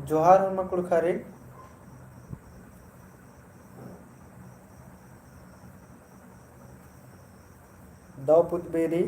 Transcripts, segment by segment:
जोहार हनुमा दो पुतबेरी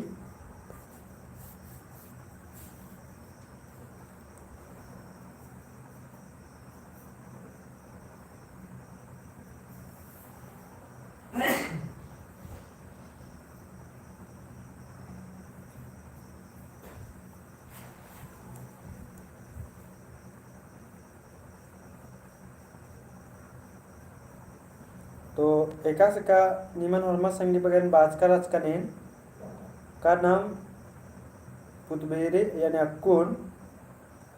तो एकास का निमन हरमा संगी बगैर बाजका राज का नेन का नाम पुतबेरे यानी अक्कुन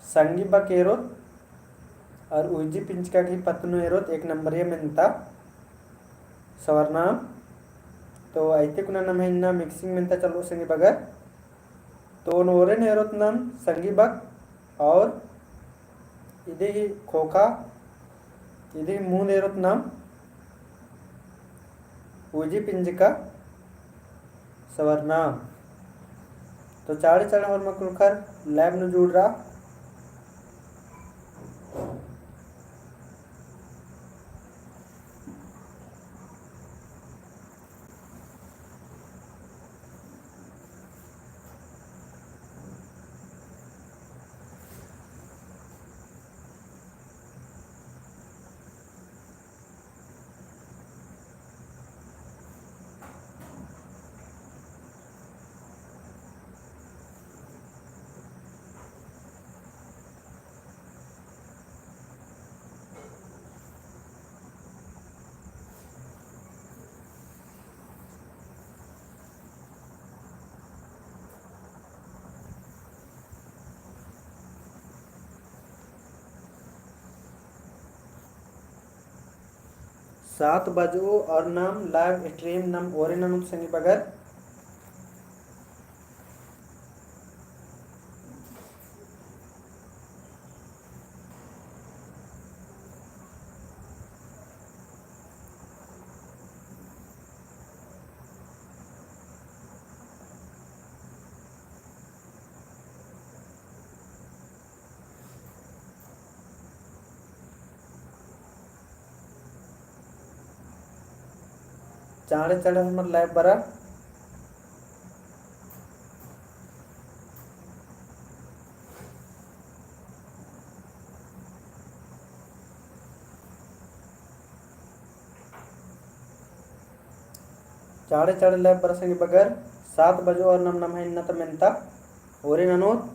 संगी बकेरोत और उजी पिंचका की पत्नु एरोत एक नंबर ये मिनता सवर्नाम तो ऐते कुना नाम है ना मिक्सिंग मिनता चलो संगी बगर तो नोरे नेरोत नाम संगी बक और इधे ही खोखा इधे मुंह नेरोत नाम उजी पिंजका सवर्नाम तो चाड़े चाड़े और मकुलखर लैब न जुड़ रहा 7 बजो और नाम लाइव स्ट्रीम नाम ओरिनम संगी बगर चाड़े चाड़े हमर लाइव बरा चाड़े चाड़े लाइव बरा संगी बगर 7 बजो और नम नम है इन्नत मेंता ओरिननोत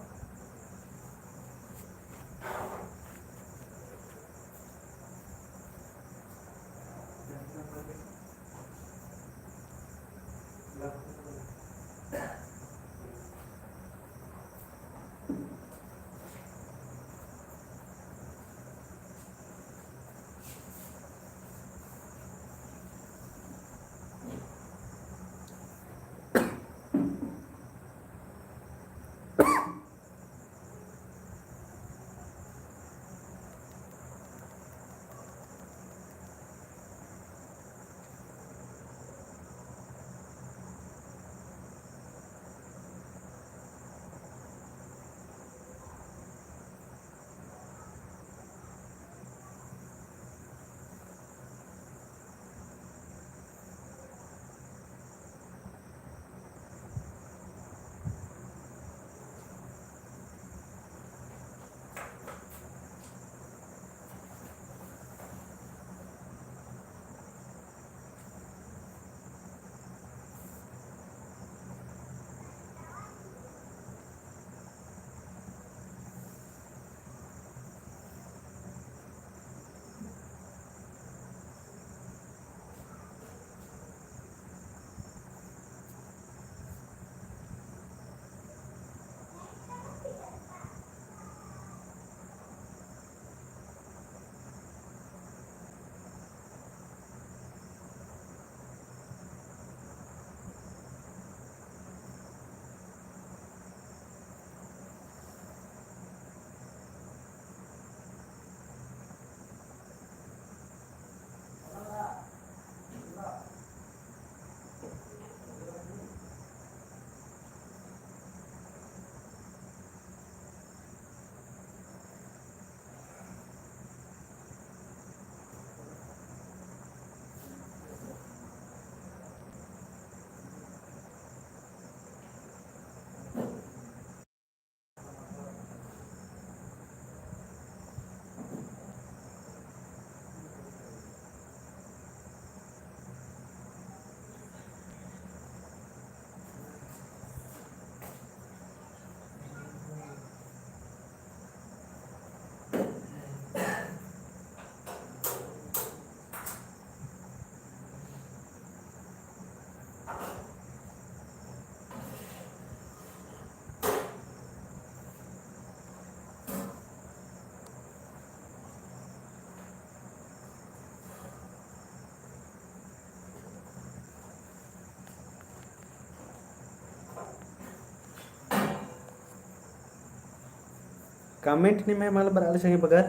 कमेंट नि मला बरं सांगे बघा.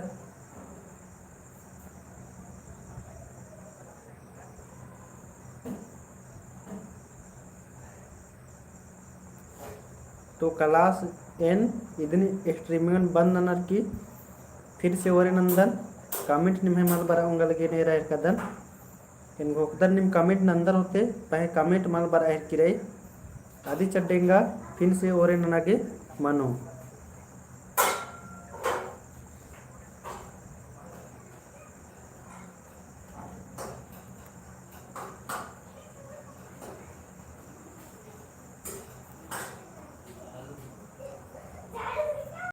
तो क्लास एन इतनी एक्सट्रीमियन बंद ननर की फिर से ओरे नंदन कमेंट निम्हे माल बरा उंगा लगे नहीं रहा कदन इन गोकदर निम कमेंट नंदर होते पहे कमेंट माल बरा की रही आदि चढ़ेगा फिर से ओरे ननागे मनो.